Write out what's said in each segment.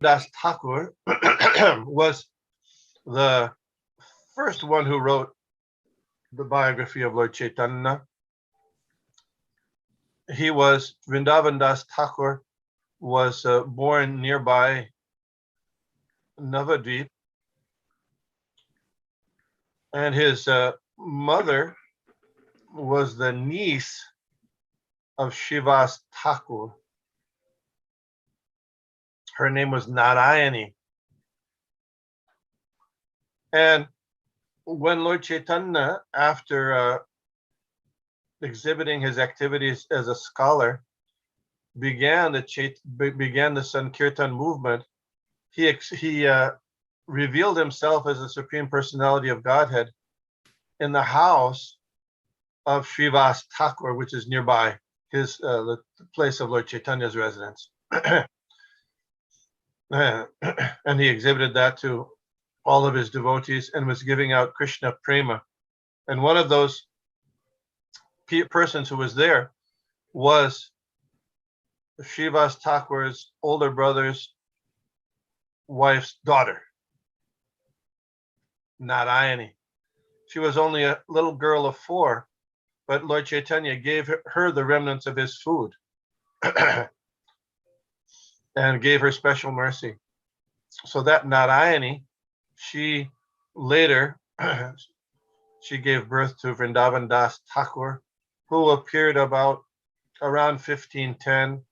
Das Thakur was the first one who wrote the biography of Lord Chaitanya. Vrindavan Das Thakur was born nearby Navadvip, and his mother was the niece of Shivas Thakur. Her name was Narayani. And when Lord Chaitanya, after exhibiting his activities as a scholar, began the Sankirtan movement, he revealed himself as the Supreme Personality of Godhead in the house of Srivas Thakur, which is nearby the place of Lord Chaitanya's residence. And he exhibited that to all of his devotees and was giving out Krishna Prema. And one of those persons who was there was Srivas Thakur's older brother's wife's daughter, Narayani. She was only a little girl of 4, but Lord Chaitanya gave her the remnants of his food and gave her special mercy. So that Narayani, she later, she gave birth to Vrindavan Das Thakur, who appeared around 1510.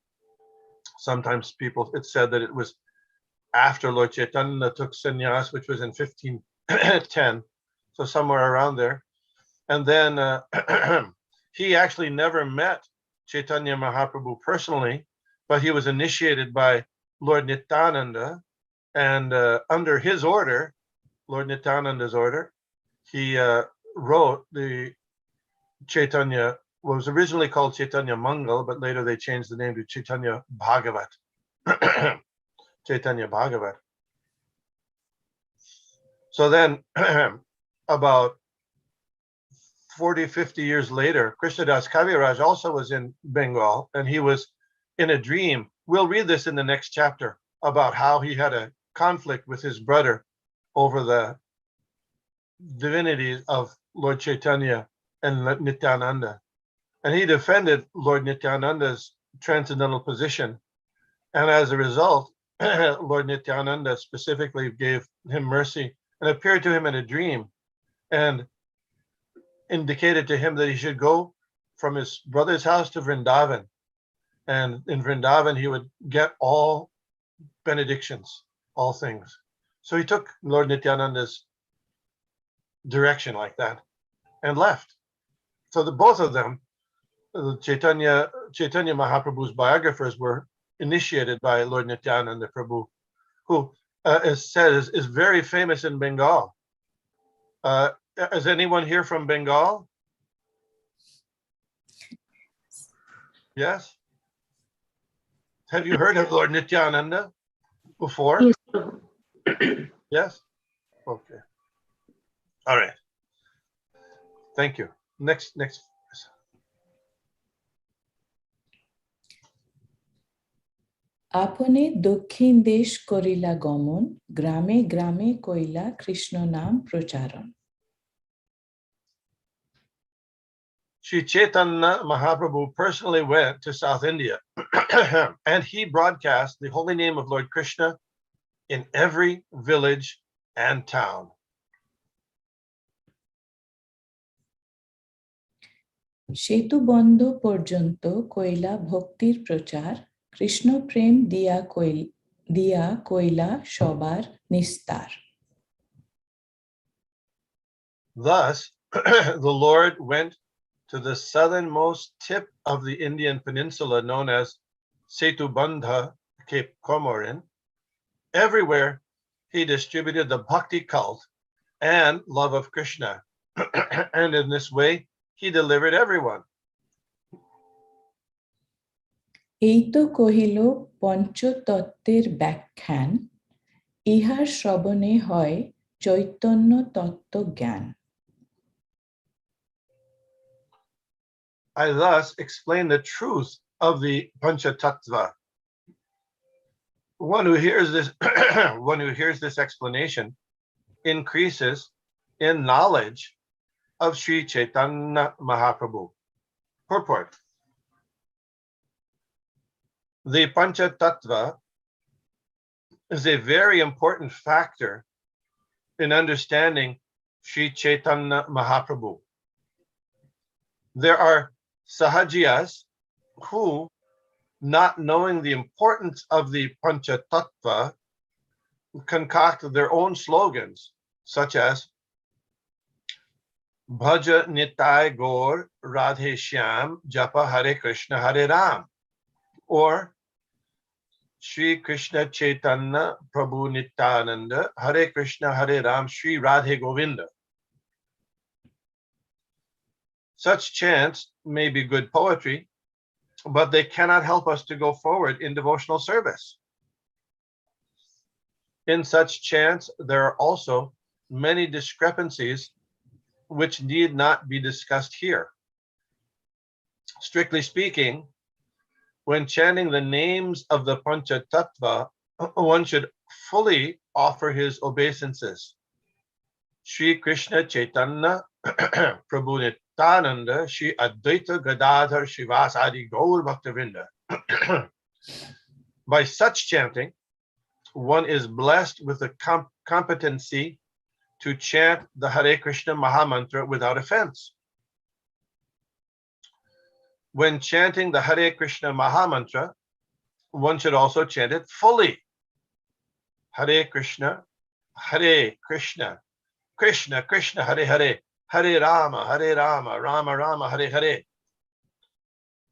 Sometimes it's said that it was after Lord Chaitanya took sannyas, which was in 1510, so somewhere around there. And then he actually never met Chaitanya Mahaprabhu personally, but he was initiated by Lord Nityananda, and under his order, Lord Nityananda's order, he wrote the Chaitanya, what was originally called Chaitanya Mangal, but later they changed the name to Chaitanya Bhagavat. Chaitanya Bhagavat. So then, about 40, 50 years later, Krishnadas Kaviraj also was in Bengal, and he was in a dream. We'll read this in the next chapter about how he had a conflict with his brother over the divinity of Lord Chaitanya and Nityananda. And he defended Lord Nityananda's transcendental position. And as a result, Lord Nityananda specifically gave him mercy and appeared to him in a dream and indicated to him that he should go from his brother's house to Vrindavan. And in Vrindavan, he would get all benedictions, all things. So he took Lord Nityananda's direction like that and left. So both of them, Chaitanya Mahaprabhu's biographers, were initiated by Lord Nityananda Prabhu, who is very famous in Bengal. Is anyone here from Bengal? Yes? Have you heard of Lord Nityananda before? Yes. Yes? Okay. All right. Thank you. Next. আপনে দক্ষিণ দেশ করিলা গমন, গ্রামে গ্রামে কইলা কৃষ্ণ নাম প্রচারণ। Sri Chaitanya Mahaprabhu personally went to South India and he broadcast the holy name of Lord Krishna in every village and town. সেতু বন্ধ পর্যন্ত কইলা ভক্তির প্রচার, কৃষ্ণ প্রেম দিয়া কইলা সবার নিস্তার। Thus, the Lord went to the southernmost tip of the Indian peninsula known as Setubandha, Cape Comorin. Everywhere he distributed the bhakti cult and love of Krishna. And in this way, he delivered everyone. এই তো কহিল পঞ্চতত্ত্বের ব্যাখ্যান, ইহার শ্রবণে হয় চৈতন্য তত্ত্ব জ্ঞান। I thus explain the truth of the Panchatattva, One who hears this, one who hears this explanation increases in knowledge of Sri Chaitanya Mahaprabhu. Purport. The Pancha Tattva is a very important factor in understanding Sri Chaitanya Mahaprabhu. There are sahajiyas who, not knowing the importance of the Pancha Tattva, concoct their own slogans, such as Bhaja Nitai Gaur Radhe Shyam Japa Hare Krishna Hare Ram, or Shri Krishna Chaitanya Prabhu Nityananda Hare Krishna Hare Ram Shri Radhe Govinda. Such chants may be good poetry, but they cannot help us to go forward in devotional service. In such chants, there are also many discrepancies which need not be discussed here. Strictly speaking, when chanting the names of the Pancha Tattva, one should fully offer his obeisances. Shri Krishna Chaitanya Prabhu Nityananda Shri Advaita Gadadhar Shivasadi Gaur Bhaktavinda. By such chanting, one is blessed with the competency to chant the Hare Krishna Mahamantra without offense. When chanting the Hare Krishna Mahamantra, one should also chant it fully. Hare Krishna, Krishna Krishna, Hare Hare, Hare Rama, Rama Rama, Hare Hare.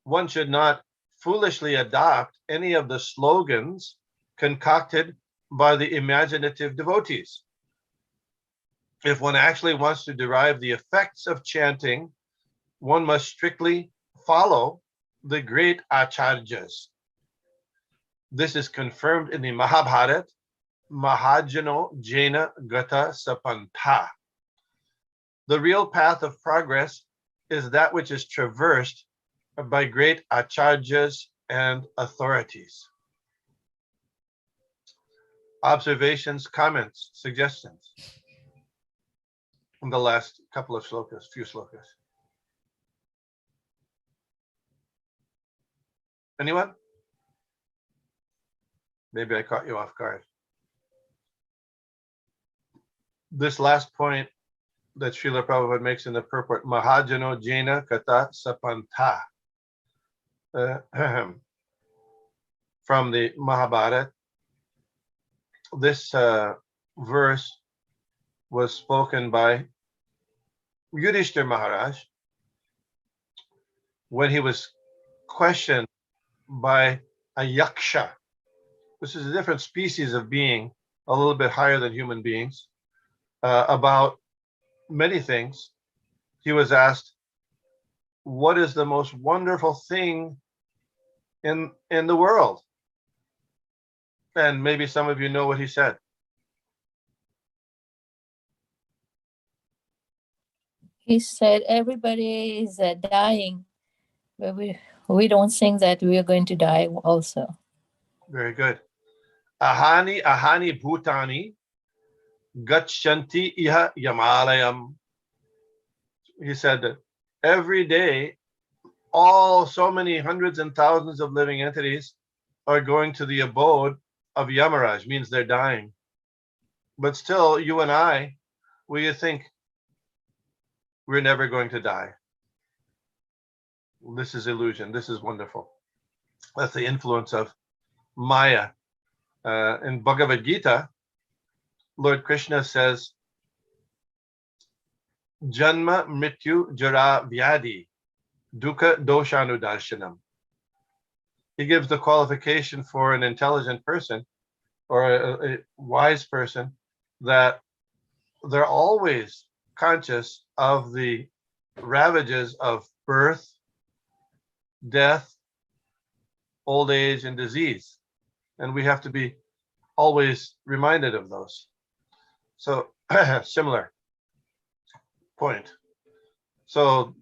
One should not foolishly adopt any of the slogans concocted by the imaginative devotees. If one actually wants to derive the effects of chanting, one must strictly follow the great acharyas. This is confirmed in the Mahabharata, Mahajano Jena Gata Sapantha. The real path of progress is that which is traversed by great acharyas and authorities. Observations, comments, suggestions from the last couple of shlokas, few shlokas. Anyone? Maybe I caught you off guard. This last point that Srila Prabhupada makes in the purport, Mahajano Jena Kata Sapantha, from the Mahabharata. This verse was spoken by Yudhishthira Maharaj when he was questioned by a yaksha. This is a different species of being, a little bit higher than human beings, about many things. He was asked, what is the most wonderful thing in the world? And maybe some of you know what he said. He said everybody is dying, but we don't think that we are going to die also. Very good. Ahani ahani bhutani gachanti iha yamalayam. He said that every day, so many hundreds and thousands of living entities are going to the abode of Yamaraj, means they're dying. But still, you and I, we think we're never going to die. This is illusion. This is wonderful. That's the influence of Maya. In Bhagavad Gita, Lord Krishna says, Janma Mrityu Jara Vyadi Dukkha Doshanudarshanam. He gives the qualification for an intelligent person or a wise person that they're always conscious of the ravages of birth, death, old age, and disease. And we have to be always reminded of those. So, similar point. So,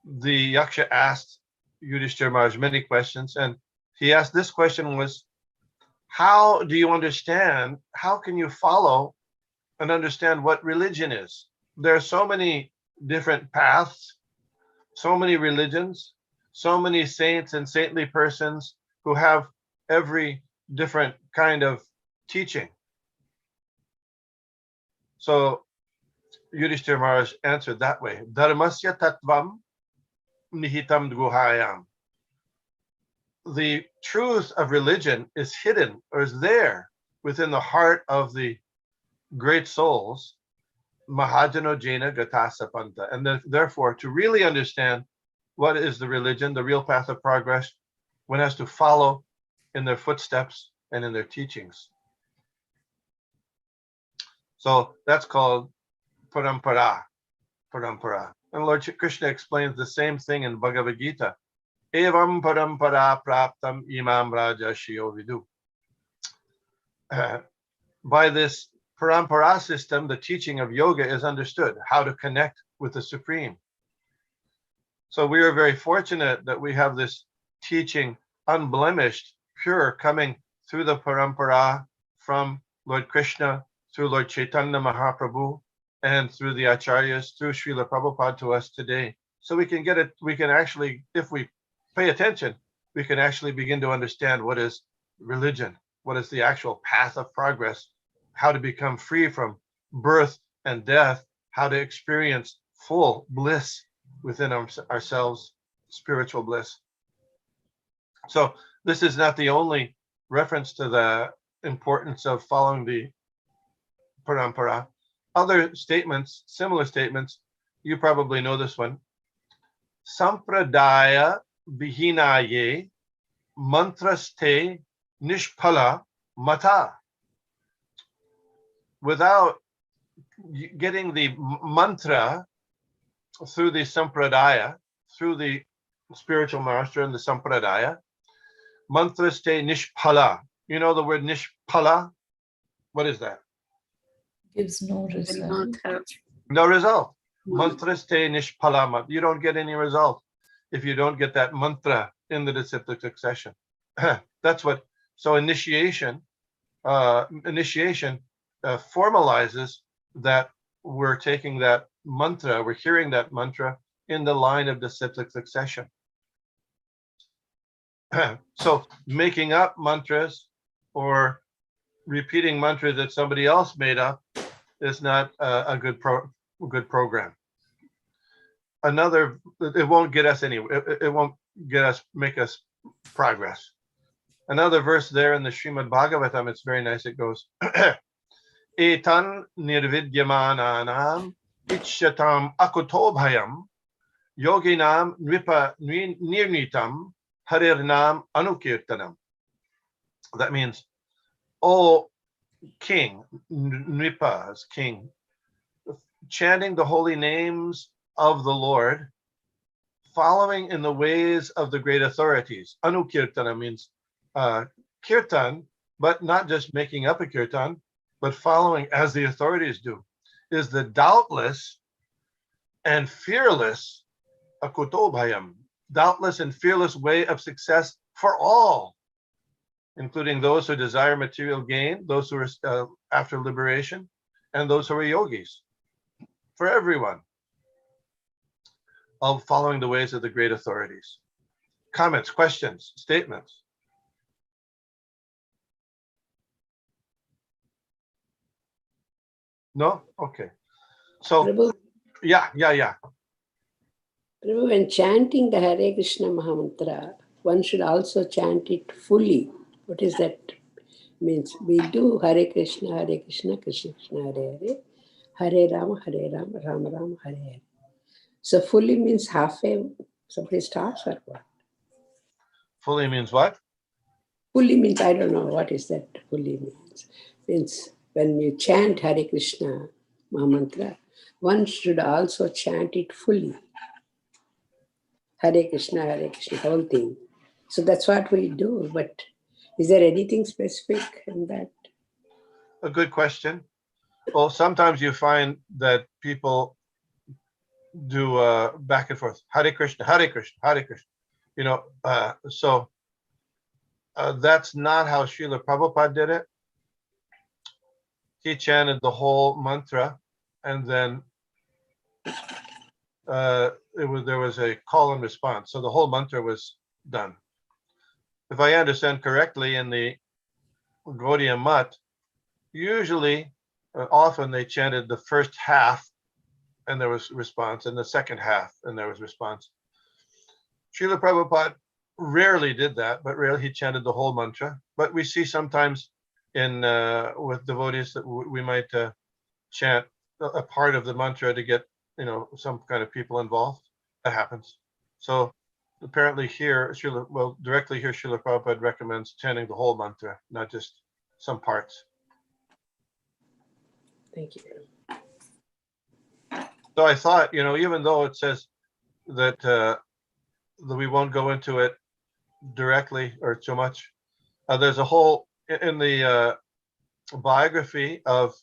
the Yaksha asked Yudhishthira Maharaj many questions, and he asked this question was, how do you understand? How can you follow and understand what religion is? There are so many different paths, so many religions, so many saints and saintly persons who have every different kind of teaching. So Yudhishthira Maharaj answered that way. Dharmasya tattvam nihitam guhayam. The truth of religion is hidden or is there within the heart of the great souls, Mahajano Jaina Gatasapanta. And therefore, to really understand what is the religion, the real path of progress, one has to follow in their footsteps and in their teachings. So that's called parampara. Parampara. And Lord Krishna explains the same thing in Bhagavad Gita. Evam parampara praptam imam raja shiyo vidu. By this parampara system, the teaching of yoga is understood, how to connect with the Supreme. So we are very fortunate that we have this teaching unblemished, pure, coming through the parampara from Lord Krishna, through Lord Caitanya Mahaprabhu, and through the Acharyas, through Srila Prabhupada to us today. So we can get it, we can actually, if we pay attention, we can actually begin to understand what is religion, what is the actual path of progress, how to become free from birth and death, how to experience full bliss within ourselves, spiritual bliss. So this is not the only reference to the importance of following the parampara. Other statements, similar statements, you probably know this one. Sampradaya vihinaye mantraste nishpala mata. Without getting the mantra through the sampradaya, through the spiritual master and the sampradaya, mantraste nishpala. You know the word nishpala? What is that? Gives no Will result. not have. No result. Mantraste nishpala. You don't get any result if you don't get that mantra in the disciplic succession. That's what, so initiation formalizes that we're taking that mantra, we're hearing that mantra in the line of disciplic succession. So making up mantras or repeating mantras that somebody else made up is not a good program. Another, it won't get us it won't make us progress. Another verse there in the Srimad Bhagavatam, it's very nice. It goes, Etan nirvidyamananam ichyatam akutobhayam yoginam nripa nirnitam harirnam anukirtanam. That means, oh king, nripa is king, chanting the holy names of the Lord, following in the ways of the great authorities. Anukirtana means kirtan, but not just making up a kirtan, but following as the authorities do, is the doubtless and fearless akutobhayam, doubtless and fearless way of success for all, including those who desire material gain, those who are after liberation, and those who are yogis. For everyone, of following the ways of the great authorities. Comments, questions, statements? No? Okay. So, Prabhu, yeah. Prabhu, when chanting the Hare Krishna Mahamantra, one should also chant it fully. What is that? Means we do Hare Krishna, Krishna Krishna, Hare Hare, Hare Rama, Rama Rama, Hare Hare. So fully means half a, somebody starts or what? Fully means what? Fully means, I don't know what is that fully means. Means when you chant Hare Krishna Mahamantra, one should also chant it fully. Hare Krishna, whole thing. So that's what we do. But is there anything specific in that? A good question. Well, sometimes you find that people do back and forth. Hare Krishna, Hare Krishna, Hare Krishna. You know, so That's not how Srila Prabhupada did it. He chanted the whole mantra, and then there was a call and response. So the whole mantra was done. If I understand correctly, in the Gaudiya Mat, usually, often they chanted the first half, and there was response, and the second half, and there was response. Srila Prabhupada rarely did that, but rarely he chanted the whole mantra. But we see sometimes in with devotees that we might chant a part of the mantra to get some kind of people involved. That happens. So apparently here, directly here, Srila Prabhupada recommends chanting the whole mantra, not just some parts. Thank you. So I thought, even though it says that we won't go into it directly or too much, there's a whole, in the biography of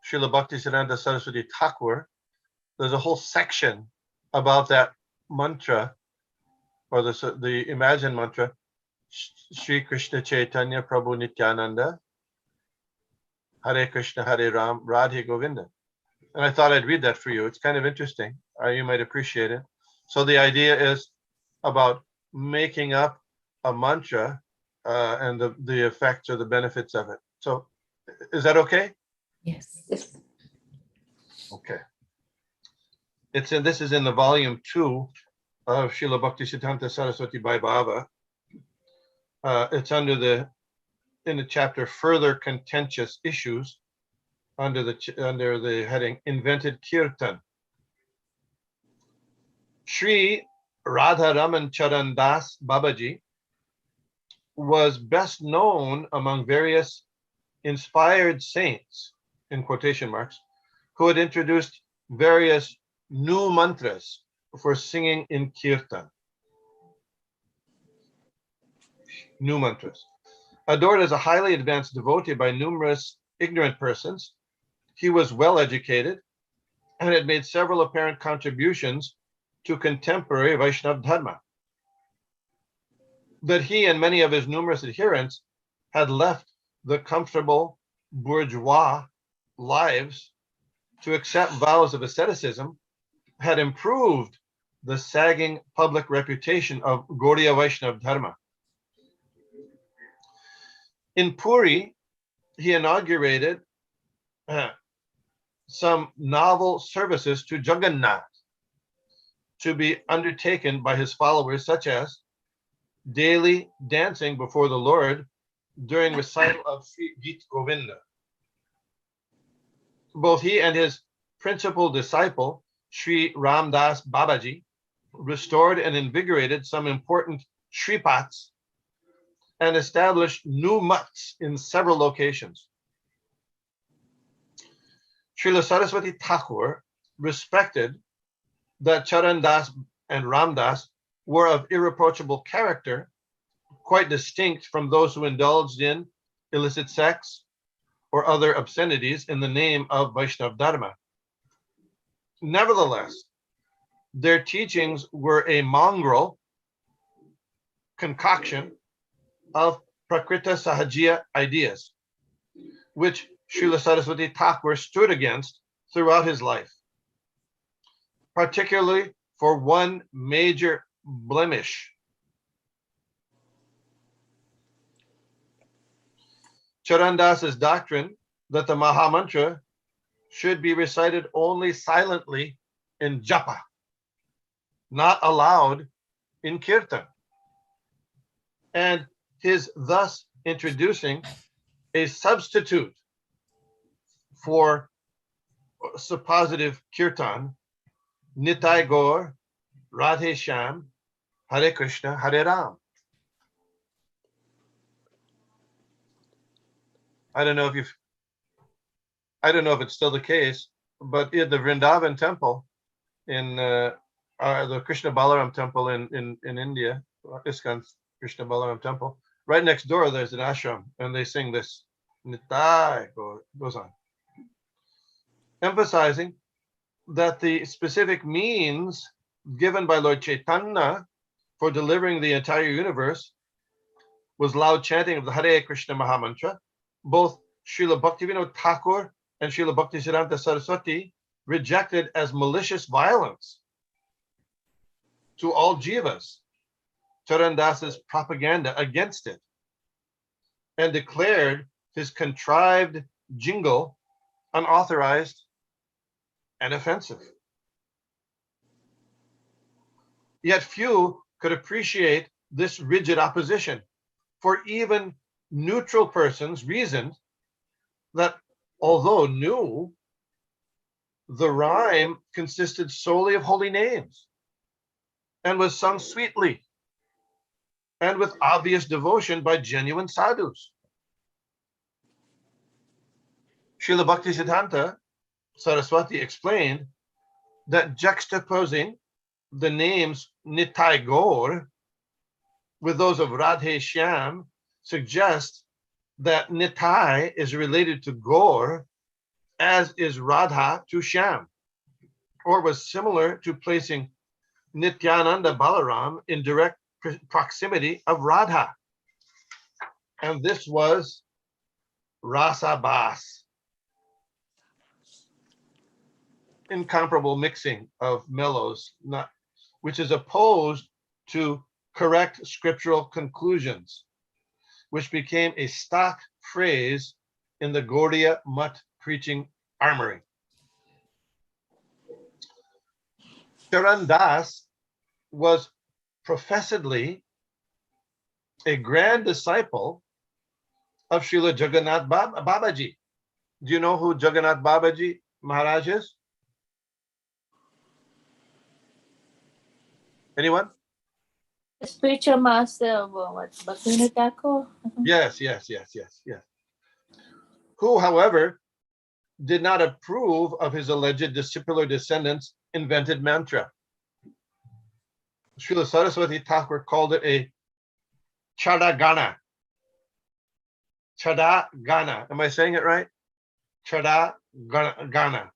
Srila Bhaktisiddhanta Saraswati Thakur, there's a whole section about that mantra, or the imagined mantra, Sri Krishna Chaitanya Prabhu Nityananda, Hare Krishna Hare Ram, Radhe Govinda. And I thought I'd read that for you. It's kind of interesting. You might appreciate it. So the idea is about making up a mantra and the effects or the benefits of it. So is that okay? Yes. Yes. Okay. This is in the volume 2 of Srila Bhaktisiddhanta Saraswati Vaibhava. It's in the chapter Further Contentious Issues, under the heading Invented Kirtan. Sri Radha Raman Charan Das Babaji was best known among various inspired saints, in quotation marks, who had introduced various new mantras for singing in kirtan. New mantras. Adored as a highly advanced devotee by numerous ignorant persons, he was well educated and had made several apparent contributions to contemporary Vaishnava Dharma. That he and many of his numerous adherents had left the comfortable bourgeois lives to accept vows of asceticism had improved the sagging public reputation of Gaudiya Vaishnava Dharma. In Puri, he inaugurated some novel services to Jagannath to be undertaken by his followers, such as daily dancing before the Lord during recital of Sri Gita Govinda. Both he and his principal disciple, Sri Ramdas Babaji, restored and invigorated some important Shripats and established new mutts in several locations. Srila Saraswati Thakur respected that Charan Das and Ramdas were of irreproachable character, quite distinct from those who indulged in illicit sex or other obscenities in the name of Vaishnava Dharma. Nevertheless, their teachings were a mongrel concoction of Prakrita Sahajiya ideas, which Srila Saraswati Thakur stood against throughout his life, particularly for one major blemish. Charan Das's doctrine that the Mahamantra should be recited only silently in japa, not allowed in kirtan, and his thus introducing a substitute for suppositive kirtan, Nitai Gaur, Radhe Shyam, Hare Krishna, Hare Ram. I don't know if it's still the case, but in the Vrindavan temple, in the Krishna Balaram temple in India, ISKCON Krishna Balaram temple, right next door there's an ashram, and they sing this. Nitai goes on, emphasizing that the specific means given by Lord Chaitanya for delivering the entire universe was loud chanting of the Hare Krishna Mahamantra. Both Srila Bhaktivinoda Thakur and Srila Bhaktisiddhanta Saraswati rejected as malicious violence to all jivas Charan Das's propaganda against it, and declared his contrived jingle unauthorized and offensive. Yet few could appreciate this rigid opposition, for even neutral persons reasoned that although new, the rhyme consisted solely of holy names and was sung sweetly and with obvious devotion by genuine sadhus. Srila Bhaktisiddhanta Saraswati explained that juxtaposing the names Nitai Gaur with those of Radhe Shyam suggests that Nitai is related to Gaur as is Radha to Shyam, or was similar to placing Nityananda Balaram in direct proximity of Radha. And this was Rasa Bas, incomparable mixing of mellows, which is opposed to correct scriptural conclusions, which became a stock phrase in the Gaudiya Mutt preaching armory. Charan Das was professedly a grand disciple of Srila Jagannath Babaji. Do you know who Jagannath Babaji Maharaj is? Anyone? The spiritual master of what? Bhaktivinoda Thakur? Yes. Who, however, did not approve of his alleged discipular descendants' invented mantra. Srila Saraswati Thakur called it a Chadagana. Chadagana. Am I saying it right? Chadagana.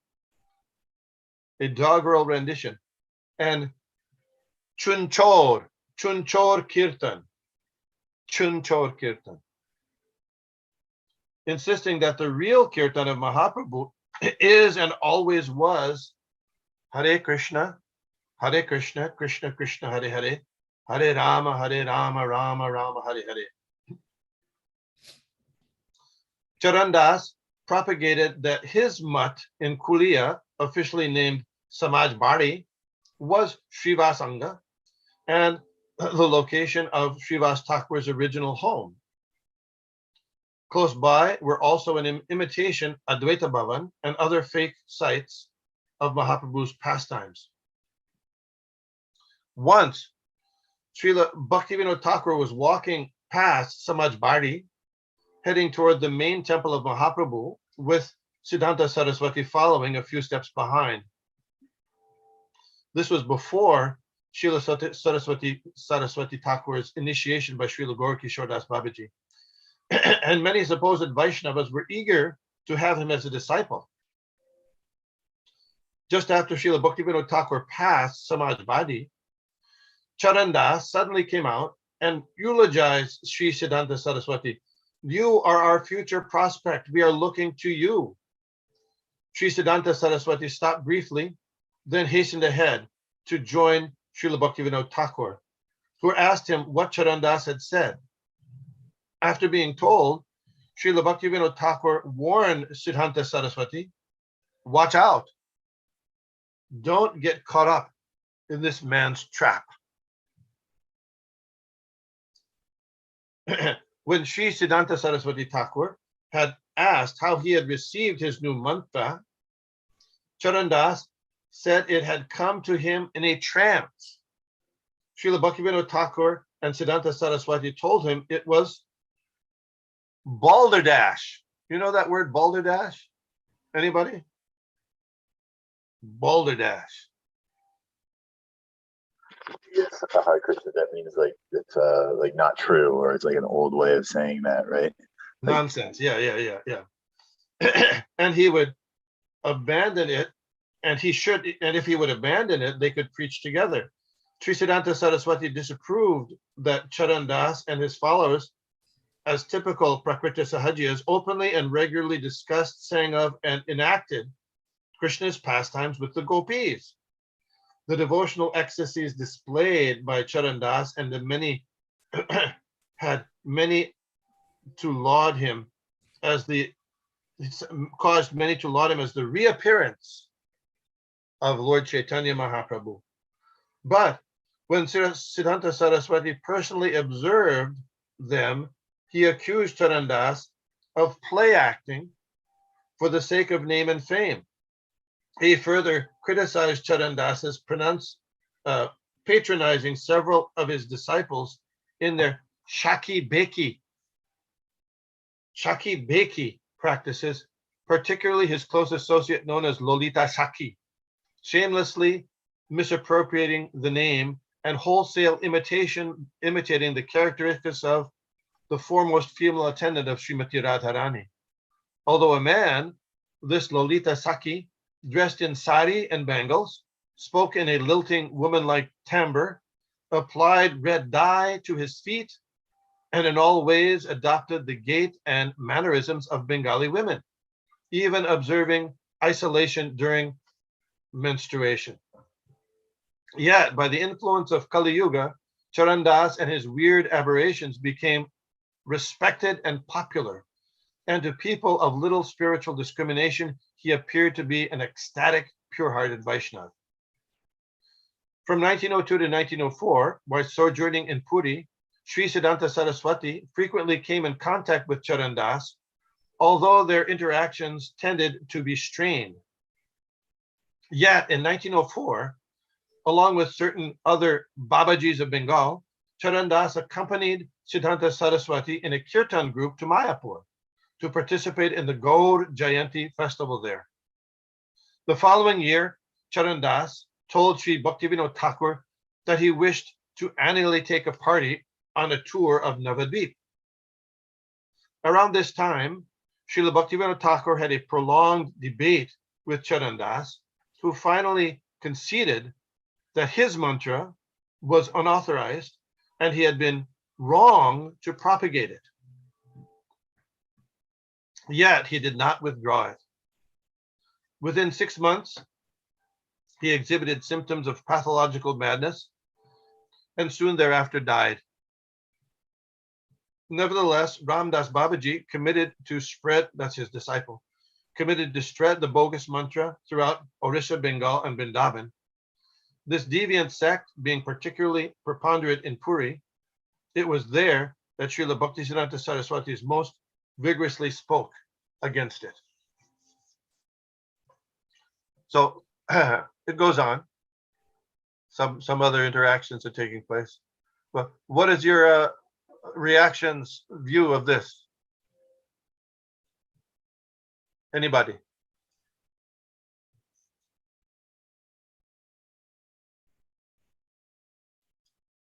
A doggerel rendition. And Chunchor Kirtan. Chunchor Kirtan. Insisting that the real Kirtan of Mahaprabhu is and always was Hare Krishna, Krishna Krishna, Hare Hare, Hare Rama, Rama Rama, Hare Hare. Charan Das propagated that his mutt in Kulia, officially named Samaj Bari, was Srivasanga and the location of Srivas Thakur's original home. Close by were also an imitation Advaita Bhavan and other fake sites of Mahaprabhu's pastimes. Once, Srila Bhaktivinoda Thakur was walking past Samaj Bari, heading toward the main temple of Mahaprabhu, with Siddhanta Saraswati following a few steps behind. This was before Srila Saraswati Thakur's initiation by Srila Gaurkishore Das Babaji. And many supposed Vaishnavas were eager to have him as a disciple. Just after Srila Bhaktivinoda Thakur passed Samaj Badi, Charan Das suddenly came out and eulogized Sri Siddhanta Saraswati. You are our future prospect. We are looking to you. Sri Siddhanta Saraswati stopped briefly, then hastened ahead to join Srila Bhaktivinoda Thakur, who asked him what Charan Das had said. After being told, Srila Bhaktivinoda Thakur warned Siddhanta Saraswati, watch out. Don't get caught up in this man's trap. When Sri Siddhanta Saraswati Thakur had asked how he had received his new mantra, Charan Das said it had come to him in a trance. Srila Bhaktivinoda Thakur and Siddhanta Saraswati told him it was balderdash. You know that word balderdash? Anybody? Balderdash. Yes, Hare Krishna, that means like it's like not true, or it's like an old way of saying that, right? Like, nonsense. Yeah. And he would abandon it, and he should, and if he would abandon it, they could preach together. Sri Siddhanta Saraswati disapproved that Charan Das and his followers as typical Prakriti Sahajiyas, openly and regularly discussed, sang of, and enacted Krishna's pastimes with the gopis. The devotional ecstasies displayed by Charan Das and the many had many to laud him as the caused many to laud him as the reappearance of Lord Chaitanya Mahaprabhu. But when Siddhanta Saraswati personally observed them, he accused Charan Das of play acting for the sake of name and fame. He further criticized Charan Das's patronizing several of his disciples in their Shaki Beki practices, particularly his close associate known as Lolita Saki, shamelessly misappropriating the name and wholesale imitating the characteristics of the foremost female attendant of Srimati Radharani. Although a man, this Lolita Saki, dressed in sari and bangles, spoke in a lilting woman-like timbre, applied red dye to his feet, and in all ways adopted the gait and mannerisms of Bengali women, even observing isolation during menstruation. Yet, by the influence of Kali Yuga, Charan Das and his weird aberrations became respected and popular, and to people of little spiritual discrimination, he appeared to be an ecstatic, pure-hearted Vaishnava. From 1902 to 1904, while sojourning in Puri, Sri Siddhanta Saraswati frequently came in contact with Charan Das, although their interactions tended to be strained. Yet in 1904, along with certain other Babajis of Bengal, Charan Das accompanied Siddhanta Saraswati in a kirtan group to Mayapur to participate in the Gaur Jayanti festival there. The following year, Charan Das told Sri Bhaktivinoda Thakur that he wished to annually take a party on a tour of Navadvip. Around this time, Srila Bhaktivinoda Thakur had a prolonged debate with Charan Das, who finally conceded that his mantra was unauthorized and he had been wrong to propagate it. Yet he did not withdraw it. Within 6 months, he exhibited symptoms of pathological madness and soon thereafter died. Nevertheless, Ramdas Babaji committed to spread, that's his disciple, committed to spread the bogus mantra throughout Orissa, Bengal, and Vrindavan. This deviant sect being particularly preponderant in Puri, it was there that Srila Bhaktisiddhanta Saraswati most vigorously spoke against it. So it goes on. Some other interactions are taking place. But what is your reactions view of this? Anybody?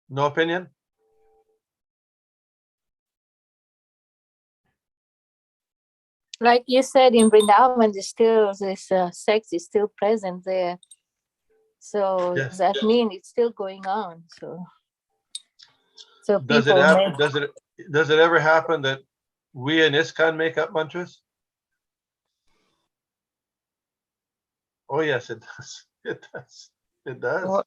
No opinion? Like you said, in Vrindavan, this sex is still present there. So Yes. that means it's still going on. So Does people it ever happen that we in ISKCON make up mantras? Oh yes, it does. It does. It does.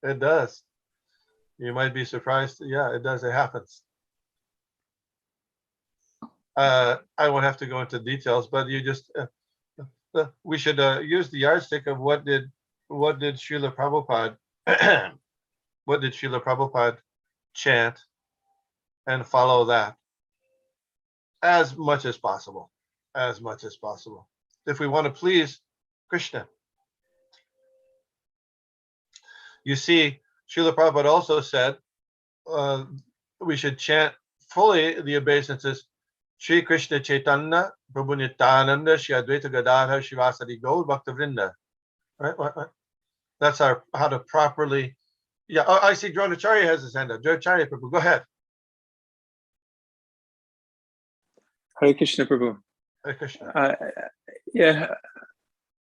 It does. You might be surprised. Yeah, it does. It happens. I won't have to go into details, but you just we should use the yardstick of what did Srila Prabhupada what did Srila Prabhupada chant and follow that as much as possible, if we want to please Krishna. You see, Srila Prabhupada also said we should chant fully the obeisances Shri Krishna Chaitanya Prabhu Nityananda Shri Advaita Gadadhar Shivasadi Gaur Bhaktavrinda. Right? That's how to properly. Yeah, I see Dronacharya has his hand up. Dronacharya Prabhu, go ahead. Hare Krishna Prabhu. Hare Krishna. Yeah,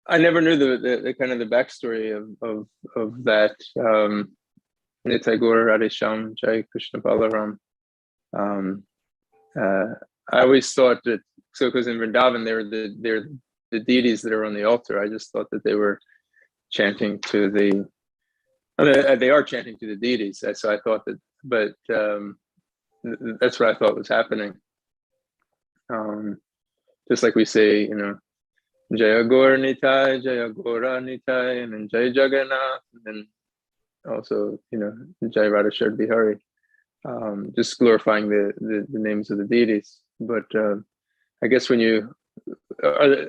I never knew the kind of the backstory of that. Nitai Gaur Radhe Shyam Jai Krishna Balaram. I always thought that, so because in Vrindavan they're the deities that are on the altar. I just thought that they were chanting to they are chanting to the deities. So I thought that, but that's what I thought was happening. Just like we say, you know, Jaya Gaur Nitai, Jaya Gaura Nitai, and then Jai Jagannath, and then also, you know, Jai Radha Bihari, just glorifying the names of the deities. But I guess when you, I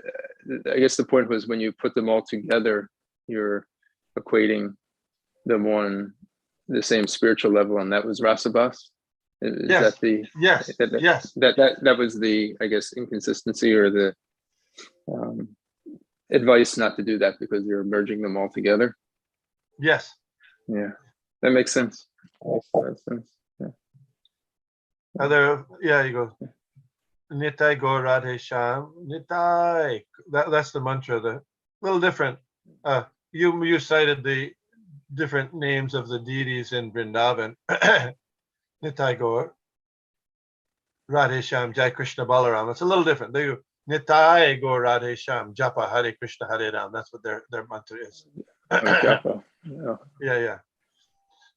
guess the point was when you put them all together, you're equating them on the same spiritual level, and that was Rasabhas. Is Yes. that the Yes. Yes. that was the, I guess, inconsistency or the advice not to do that because you're merging them all together. Yes. Yeah, that makes sense. Makes sense. Yeah. Yeah, you go. Nitai Gaur Radhe Sham. Nitai. That's the mantra. The little different. You cited the different names of the deities in Vrindavan. Nitai Gaur Radhe Sham Jai Krishna Balaram. It's a little different. They go Nitai Gaur Radhe Sham Japa Hare Krishna Hare Ram. That's what their mantra is. Japa. Yeah. Yeah.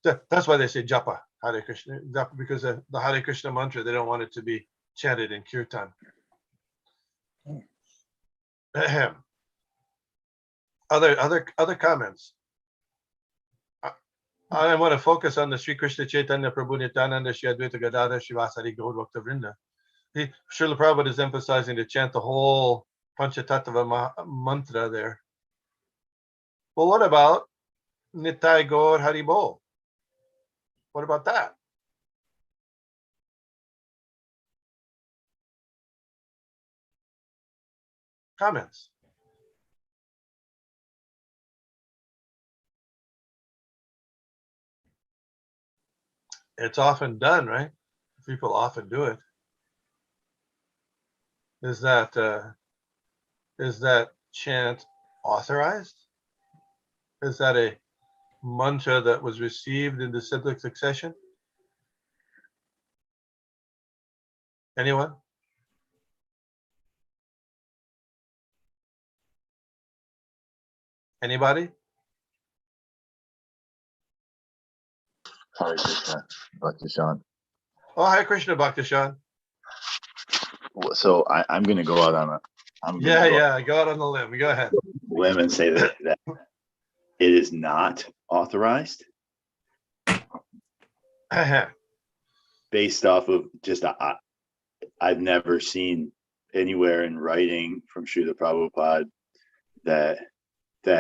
That's why they say Japa Hare Krishna. Japa, because the Hare Krishna mantra, they don't want it to be chanted in kirtan. Other comments. I want to focus on the Sri Krishna Chaitanya Prabhu Nityananda Shri Advaita Gadadhar Shivasari Gaur Bhakta Vrinda. Srila Prabhupada is emphasizing to chant the whole Panchatattva mantra there. Well, what about Nitai Gaur Hari Bol? What about that? Comments? It's often done, right? People often do it. Is that chant authorized? Is that a mantra that was received in the cyclic succession? Anyone? Anybody? Hare Krishna, Bhakti Sean. Oh, hi, Krishna Bhaktishan. So I'm going to go out on a Go out on the limb. Go ahead. limb and say that it is not authorized based off of just I've never seen anywhere in writing from Srila Prabhupada that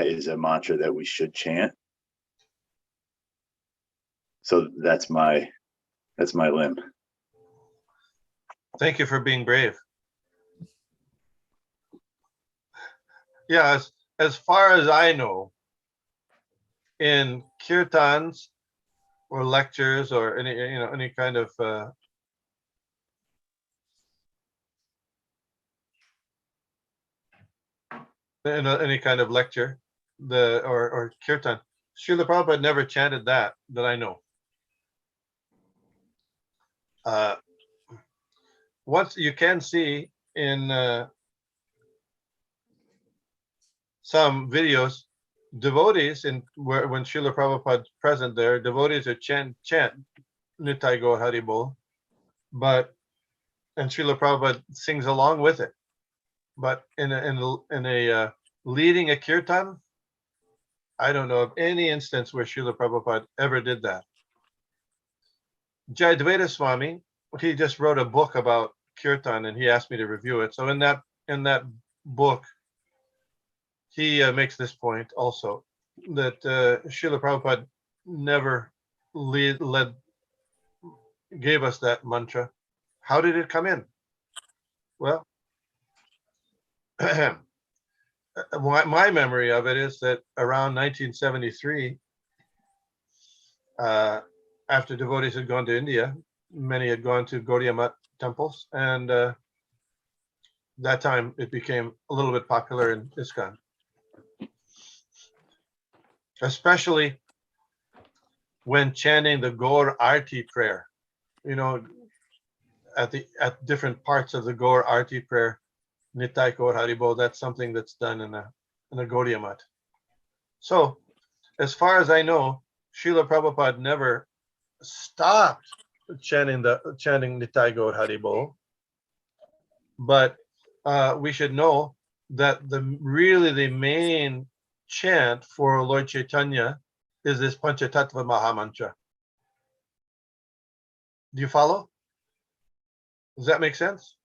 is a mantra that we should chant. So that's my limb. Thank you for being brave. Yeah, as far as I know, in kirtans or lectures or any kind of any kind of lecture, or kirtan, Srila Prabhupada never chanted that I know. Once you can see in some videos, devotees when Srila Prabhupada present there, devotees are chant Nitai Gaur Hari Bol, and Srila Prabhupada sings along with it. But in a leading a kirtan, I don't know of any instance where Srila Prabhupada ever did that. Jayadvaita Swami, he just wrote a book about kirtan and he asked me to review it. So in that book, he makes this point also, that Srila Prabhupada never gave us that mantra. How did it come in? Well, my memory of it is that around 1973, after devotees had gone to India, many had gone to Gaudiya Math temples, and that time it became a little bit popular in ISKCON. Especially when chanting the Gaur Arti prayer. at different parts of the Gaur Arti prayer, Nitai Gaur Haribo. That's something that's done in a Gaudiya Mat. So, as far as I know, Srila Prabhupada never stopped chanting Nitai Gaur Haribo, but we should know that the main chant for Lord Chaitanya is this Panchatattva Mahamantra. Do you follow? Does that make sense?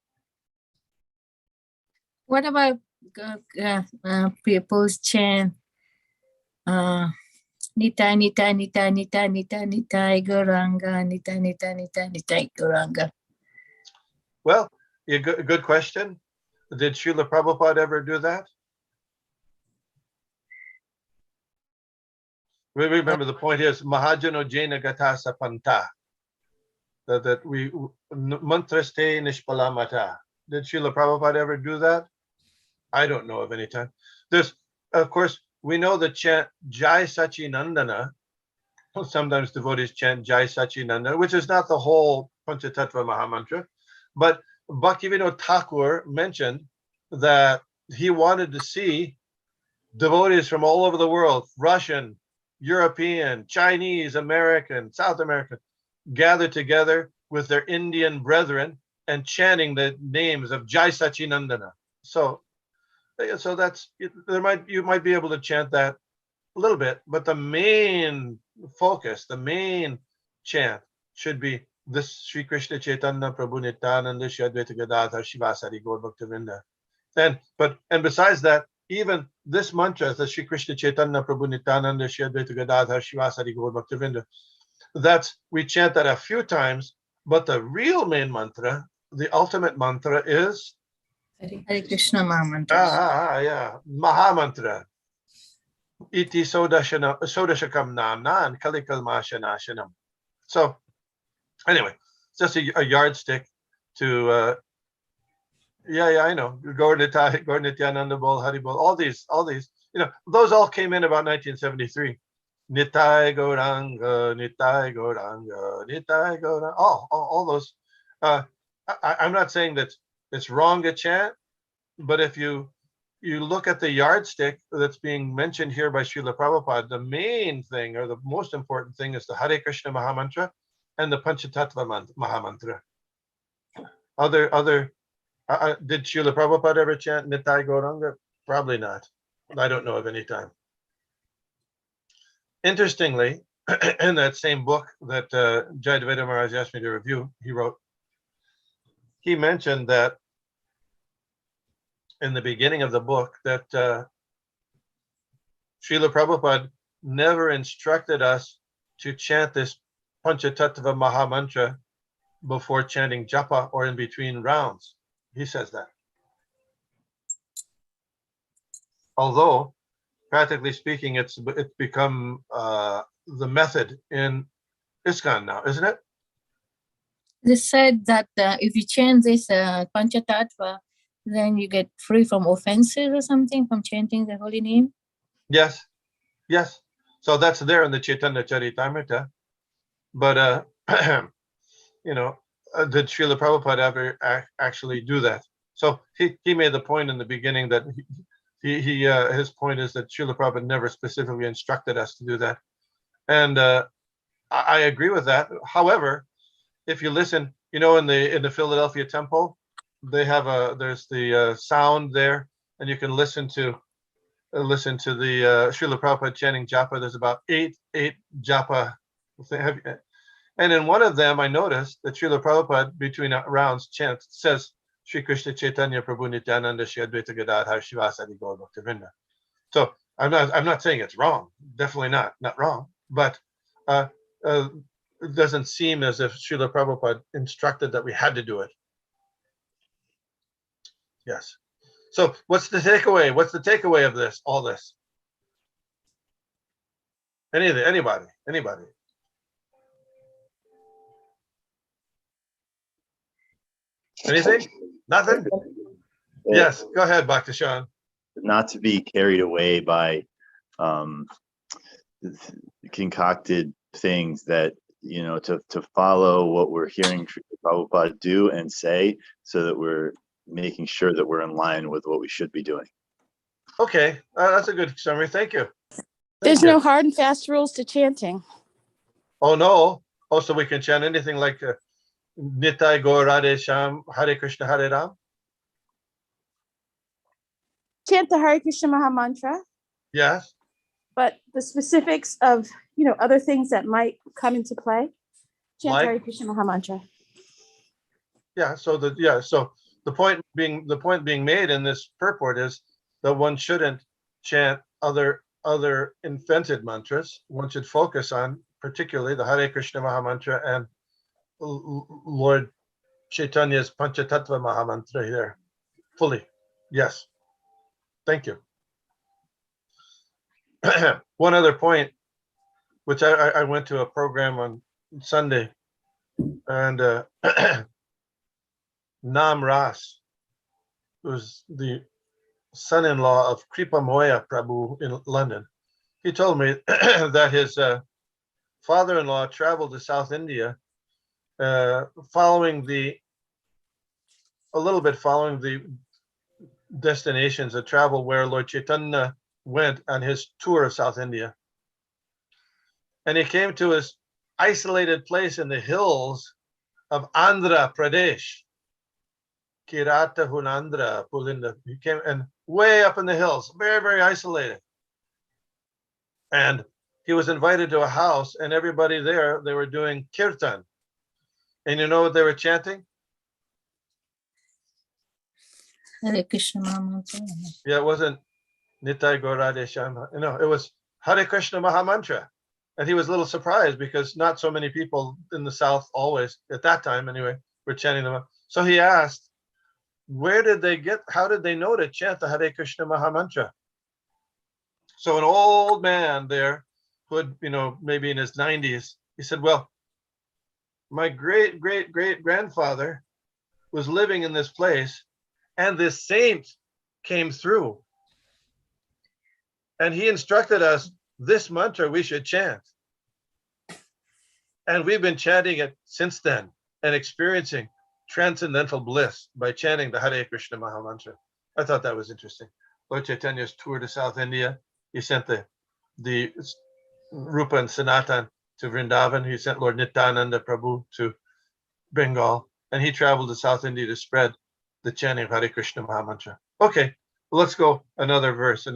What about people's chant? Nitai, Nitai, Nitai, Nitai, Nitai, Nitai, Gauranga, Nitai, Nitai, Nitai, Nitai, Gauranga. Well, good question. Did Srila Prabhupada ever do that? Remember, the point is Mahajano Jaina Gatasa Panta. That we mantraste nishpalamata. Did Srila Prabhupada ever do that? I don't know of any time. There's, of course, we know the chant Jai Sachinandana. Sometimes devotees chant Jai Sachinandana, which is not the whole Panchatattva Mahamantra, but Bhaktivinoda Thakur mentioned that he wanted to see devotees from all over the world, Russian, European, Chinese, American, South American, gathered together with their Indian brethren and chanting the names of Jai Sachinandana. So that's, you might be able to chant that a little bit, but the main focus, the main chant should be this Sri Krishna Chaitanya Prabhu Nityananda Shri Advaita Gadadhar Shivasari Gaur Bhaktavinda. And besides that, even this mantra, the Sri Krishna Chaitanya Prabhu Nityananda Shri Advaita Gadadhar Shivasari Gaur Bhaktavinda, we chant that a few times, but the real main mantra, the ultimate mantra is Hare Krishna Mahamantra. Yeah, Mahamantra. Iti Sodashakam Namnan Kalikalmashanashanam. So anyway, it's just a yardstick to I know. Gaur Nityananda Bol, Hari Bol, all these, those all came in about 1973. Nitai Gauranga, Nitai Gauranga, Nitai Gauranga, all those. I'm not saying that it's wrong to chant, but if you look at the yardstick that's being mentioned here by Srila Prabhupada, the main thing, or the most important thing, is the Hare Krishna Mahamantra and the Panchatattva Mahamantra. Did Srila Prabhupada ever chant Nitai Gauranga? Probably not. I don't know of any time. Interestingly, in that same book that Jayadvaita Maharaj asked me to review, he mentioned that in the beginning of the book that Srila Prabhupada never instructed us to chant this Panchatattva Mahamantra before chanting japa or in between rounds. He says that. Although, practically speaking, it's become the method in ISKCON now, isn't it? They said that if you chant this Panchatattva, then you get free from offenses or something from chanting the holy name. Yes. So that's there in the Chaitanya Caritamrita. But did Srila Prabhupada ever actually do that? So he made the point in the beginning that his point is that Srila Prabhupada never specifically instructed us to do that, and I agree with that. However, if you listen, in the Philadelphia temple, they have there's the sound there, and you can listen to the Srila Prabhupada chanting japa. There's about eight japa, and in one of them I noticed that Srila Prabhupada between rounds says Sri Krishna Chaitanya Prabhu Nityananda Shri Advaita Gadadhar Shivasari Gaur Bhaktavinda. So I'm not saying it's wrong. Definitely not wrong. But it doesn't seem as if Srila Prabhupada instructed that we had to do it. Yes. So what's the takeaway? What's the takeaway of all this? Anybody? Anything? Nothing? Yes, go ahead, Bhakti Sean. Not to be carried away by concocted things that to follow what we're hearing Prabhupada do and say, so that we're making sure that we're in line with what we should be doing. Okay, that's a good summary. Thank you. There's no hard and fast rules to chanting. Oh, no. Oh, so we can chant anything like Nitai Gaur Radhe Shyam, Hare Krishna, Hare Ram? Chant the Hare Krishna Maha Mantra, Yes. but the specifics of, other things that might come into play, chant Like? Hare Krishna Maha Mantra. Yeah. So the point being made in this purport is that one shouldn't chant other invented mantras. One should focus on particularly the Hare Krishna Maha Mantra and Lord Chaitanya's Panchatattva Maha Mantra here fully. Yes. Thank you. One other point, which I went to a program on Sunday, and Nam Ras, who's the son-in-law of Kripa Moya Prabhu in London. He told me that his father-in-law traveled to South India, following the destinations of travel where Lord Chaitanya went on his tour of South India. And he came to his isolated place in the hills of Andhra Pradesh. Kirata Hunandra, Pulinda. He came and way up in the hills, very, very isolated. And he was invited to a house, and everybody there, they were doing kirtan. And you know what they were chanting? Hare Krishna Maha Mantra. Yeah, it wasn't Nitai Gaur Radhe Shyam. No, it was Hare Krishna Maha Mantra. And he was a little surprised because not so many people in the South always, at that time anyway, were chanting them. So he asked, how did they know to chant the Hare Krishna Maha Mantra? So an old man there, who had, maybe in his 90s, he said, well, my great grandfather was living in this place, and this saint came through, and he instructed us this mantra we should chant. And we've been chanting it since then and experiencing transcendental bliss by chanting the Hare Krishna Maha Mantra. I thought that was interesting. Lord Chaitanya's tour to South India, he sent the Rupa and Sanatan to Vrindavan. He sent Lord Nityananda Prabhu to Bengal, and he traveled to South India to spread the chanting of Hare Krishna Maha Mantra. Okay, let's go another verse.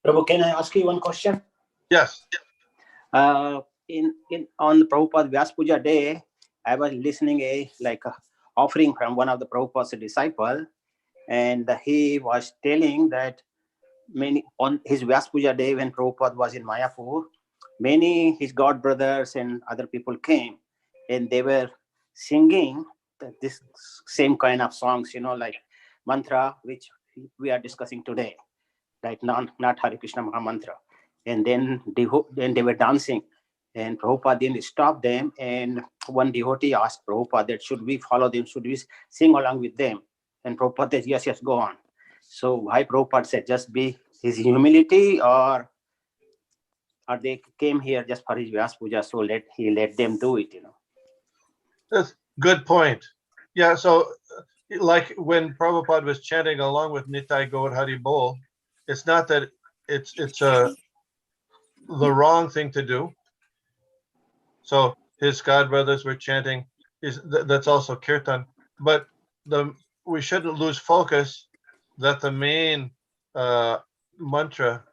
Prabhu, can I ask you one question? Yes. On the Prabhupada Vyas Puja day, I was listening a offering from one of the Prabhupada's disciple, and he was telling that many on his Vyas Puja day when Prabhupada was in Mayapur, many his god brothers and other people came, and they were singing this same kind of songs, like mantra which we are discussing today, like not Hare Krishna Maha Mantra. And then they were dancing, and Prabhupada then stopped them, and one devotee asked Prabhupada that should we follow them, should we sing along with them? And Prabhupada said, yes, go on. So why Prabhupada said just be his humility, or they came here just for his Vyas Puja, so he let them do it, That's good point. Yeah, so like when Prabhupada was chanting along with Nitai Gaur Hari Bol, it's not that it's the wrong thing to do. So his godbrothers were chanting, that's also kirtan. But we shouldn't lose focus that the main mantra,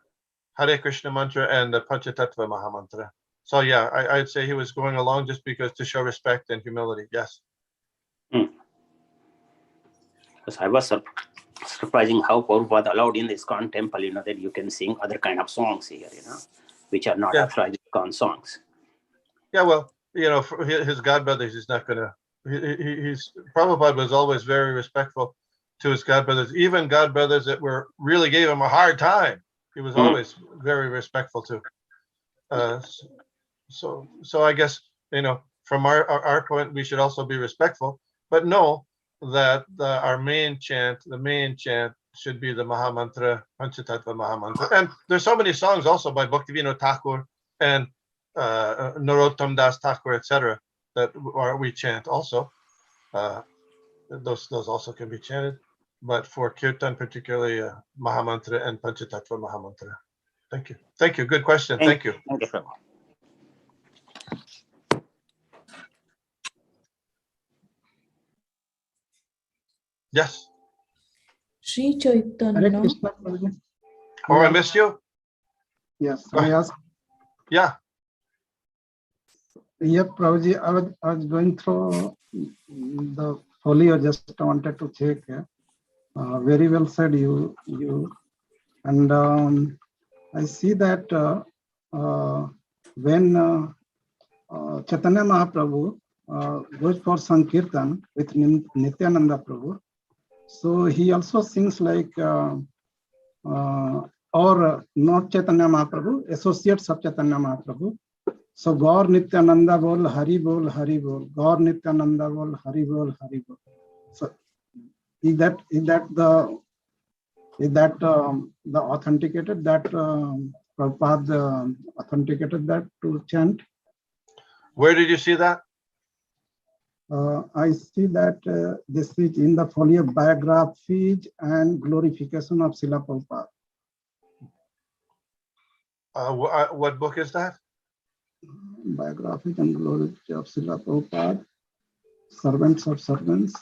Hare Krishna mantra and the Panchatattva Maha Mantra. So yeah, I'd say he was going along just because to show respect and humility. Yes. Because I was surprising how Prabhupada allowed in the ISKCON temple, that you can sing other kind of songs here, which are not authorized ISKCON songs. Yeah, well, for his godbrothers, he's not gonna. He's Prabhupada was always very respectful to his godbrothers, even godbrothers that really gave him a hard time. He was always very respectful to. So I guess from our point, we should also be respectful, but know that the main chant should be the Mahamantra, Panchatattva Mahamantra. And there's so many songs also by Bhaktivinoda Thakur and Narottam Das Thakur, etc., that we chant also. Those also can be chanted. But for Kirtan, particularly Mahamantra and Panchatattva Mahamantra. Thank you. Thank you. Good question. Thank you. Thank you, Prabhu. Yes. Sri Hare Chaitanya. Krishna, Prabhuji. Oh, I missed you? Yes, I asked. Yeah. Yeah, Prabhuji, I was going through the folio, just wanted to check. Very well said, you. And I see that when Chaitanya Mahaprabhu goes for Sankirtan with Nityananda Prabhu, so he also sings like, or not Chaitanya Mahaprabhu, associates of Chaitanya Mahaprabhu. So Gaur Nityananda Bol, Hari Bol, Hari Bol, Gaur Nityananda Bol, Hari Bol, Hari Bol. So is that the authenticated, that Prabhupada authenticated that to chant? Where did you see that? I see that this is in the folio biographies and glorification of Srila Prabhupada. What book is that? Biographies and glory of Srila Prabhupada, Servants of Servants,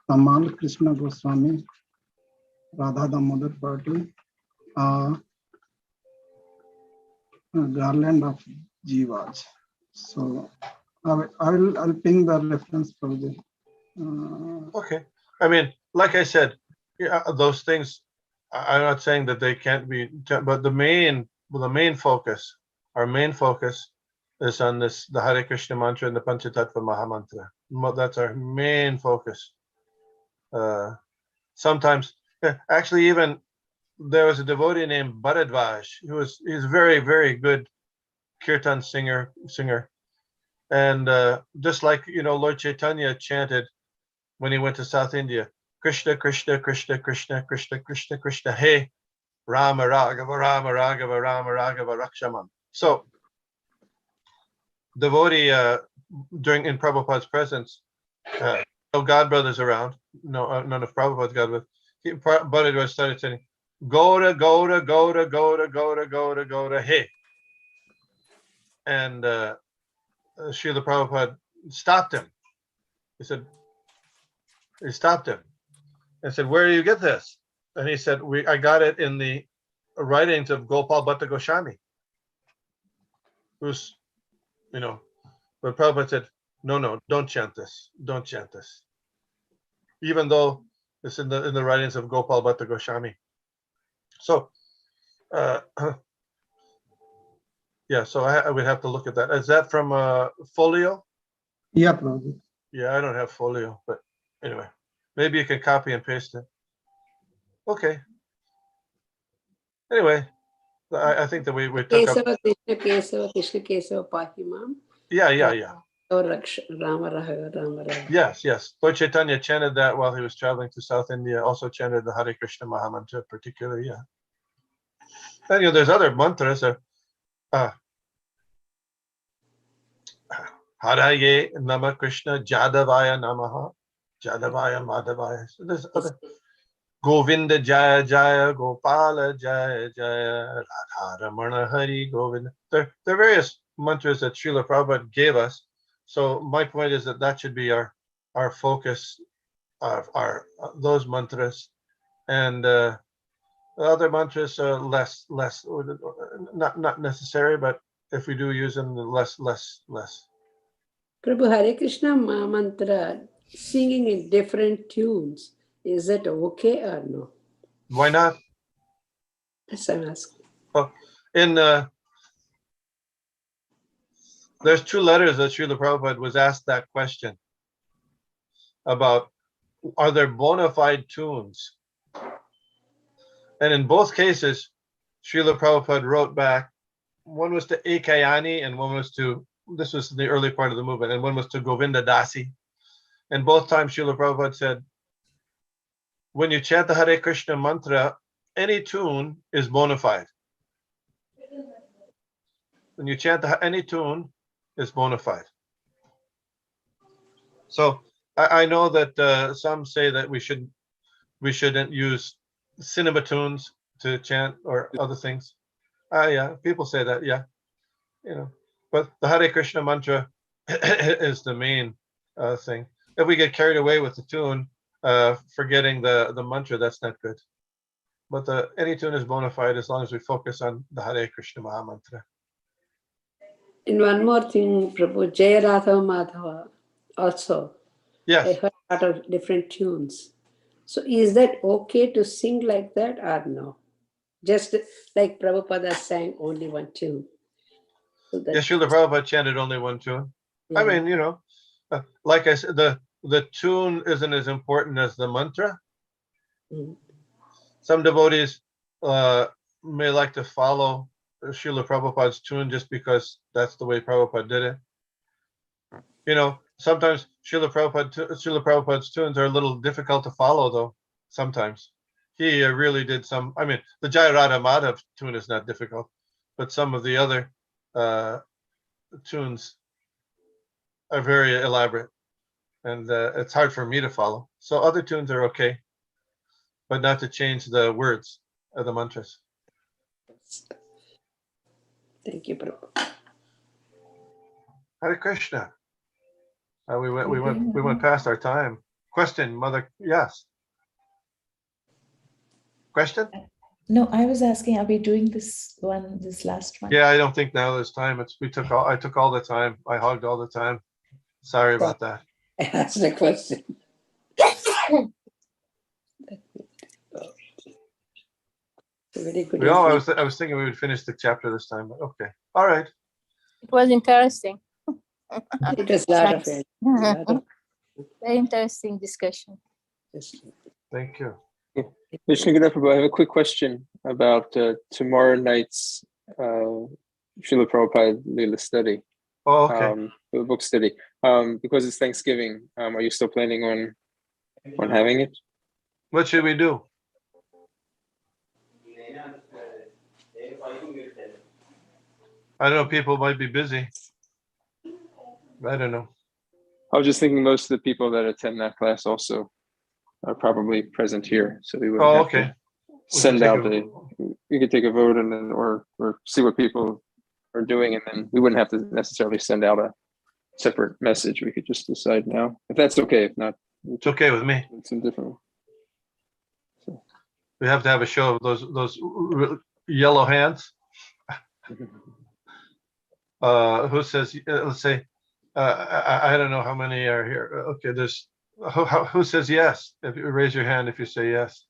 Tamal Krishna Goswami, Radha Damodar Party, Garland of Jivas. So I'll ping the reference for the. Okay. I mean, like I said, yeah, those things, I'm not saying that they can't be, but the main focus, our main focus is on the Hare Krishna mantra and the Panchatattva Mahamantra. That's our main focus. Sometimes, actually, even there was a devotee named Bharadvaj, he's a very, very good kirtan singer. And just like, Lord Chaitanya chanted when he went to South India, Krishna, Krishna, Krishna, Krishna, Krishna, Krishna, Krishna, Hey, Rama Raghava, Rama Raghava, Rama Raghava, Rakshaman. So, devotee in Prabhupada's presence, no God brothers around, none of Prabhupada's God brothers. Bharadvaj started saying, Goda, Goda, Goda, Goda, Goda, Goda, Goda, Hey. And Srila Prabhupada stopped him. He stopped him and said, where do you get this? And he said, I got it in the writings of Gopal Bhatta Goswami, who's, but Prabhupada said, no, don't chant this. Don't chant this. Even though it's in the writings of Gopal Bhatta Goswami. So, yeah, so I would have to look at that. Is that from Folio? Yeah, Prabhuji. Yeah, I don't have Folio, but anyway, maybe you can copy and paste it. Okay. Anyway, I think that we took up. Kesava, Krishna Kesava, Pahimam. Yeah. Or Rama Raghava, Rama Raghava. Yes. Lord Chaitanya chanted that while he was traveling to South India. Also chanted the Hare Krishna Mahamantra, particularly. Yeah. And there's other mantras. Haraye Nama Krishna Jadavaya Namaha Jadavaya Madhavaya. So there's other. Govinda Jaya Jaya Gopala Jaya Jaya Radharamana Hari Govinda. There are various mantras that Srila Prabhupada gave us. So my point is that should be our focus of those mantras, and the other mantras are less not necessary, but if we do use them, less. Prabhu, Hare Krishna mantra singing in different tunes, is that okay or no? Why not? Yes, I'm asking. Well, there's 2 letters that Srila Prabhupada was asked that question about, are there bona fide tunes? And in both cases, Srila Prabhupada wrote back, one was to Caitanya and one was to, this was the early part of the movement, and one was to Govinda Dasi. And both times Srila Prabhupada said, when you chant the Hare Krishna mantra, any tune is bona fide. When you chant any tune is bona fide. So I know that some say that we shouldn't use cinema tunes to chant or other things. Yeah, people say that, yeah. But the Hare Krishna mantra is the main thing. If we get carried away with the tune, forgetting the mantra, that's not good. But any tune is bona fide as long as we focus on the Hare Krishna Maha Mantra. And one more thing, Prabhu, Jaya Radha Madhava also. Yes. I heard a lot of different tunes. So is that okay to sing like that or no? Just like Prabhupada sang only one tune. So that, Yes, Srila Prabhupada chanted only one tune. yeah. I mean, like I said, the tune isn't as important as the mantra. Mm. Some devotees may like to follow Srila Prabhupada's tune just because that's the way Prabhupada did it. Sometimes Srila Prabhupada's tunes are a little difficult to follow, though. Sometimes he really did some. I mean, the Jai Radha Madhav tune is not difficult, but some of the other tunes are very elaborate, and it's hard for me to follow. So other tunes are okay, but not to change the words of the mantras. Thank you, Prabhu. Hare Krishna. We went past our time. Question, Mother? Yes. Question? No, I was asking, are we doing this last one? Yeah, I don't think now there's time. I took all the time. I hogged all the time. Sorry about that. I asked a question. Very good. I was thinking we would finish the chapter this time, but okay. All right. It was interesting. It was a lot of it. Very interesting discussion. Thank you. Vishnu Prabhu, I have a quick question about tomorrow night's Srila Prabhupada Leela study. Oh, okay. The book study. Because it's Thanksgiving, are you still planning on having it? What should we do? I don't know. People might be busy. I don't know. I was just thinking most of the people that attend that class also are probably present here, so we would have to send out we could take a vote and then or see what people are doing, and then we wouldn't have to necessarily send out a separate message. We could just decide now, if that's okay. If not, it's okay with me. It's indifferent. So. We have to have a show of those yellow hands. Who says? Let's say. I don't know how many are here. Okay, there's. Who says yes? If you raise your hand, if you say yes.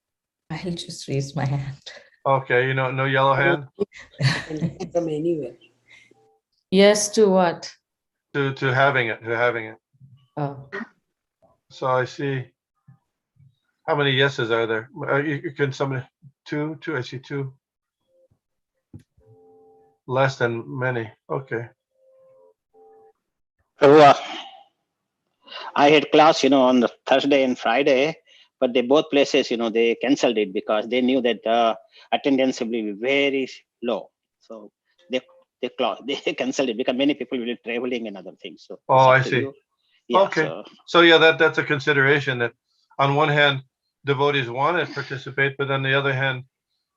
I'll just raise my hand. Okay, no yellow hand. From anywhere. Yes to what? To having it. To having it. Oh. So I see. How many yeses are there? You can somebody two. I see two. Less than many. Okay. I had class, on the Thursday and Friday, but both places, they canceled it because they knew that attendance will be very low. So they canceled it because many people will be traveling and other things. So I see. Yeah, okay. So yeah, that's a consideration that on one hand, devotees want to participate, but on the other hand,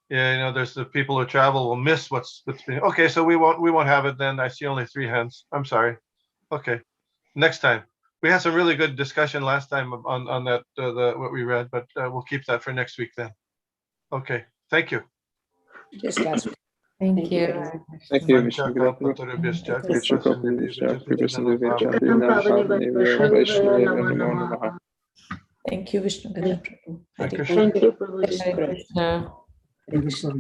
there's the people who travel will miss what's being. Okay, so we won't have it then. I see only 3 hands. I'm sorry. Okay, next time. We had some really good discussion last time on that what we read, but we'll keep that for next week then. Okay, thank you. Just last week. Thank you. Thank you, Vishnu Prabhu. Thank you, Vishnu Prabhu. Thank you, Hare Prabhuji. Krishna. Hare Krishna.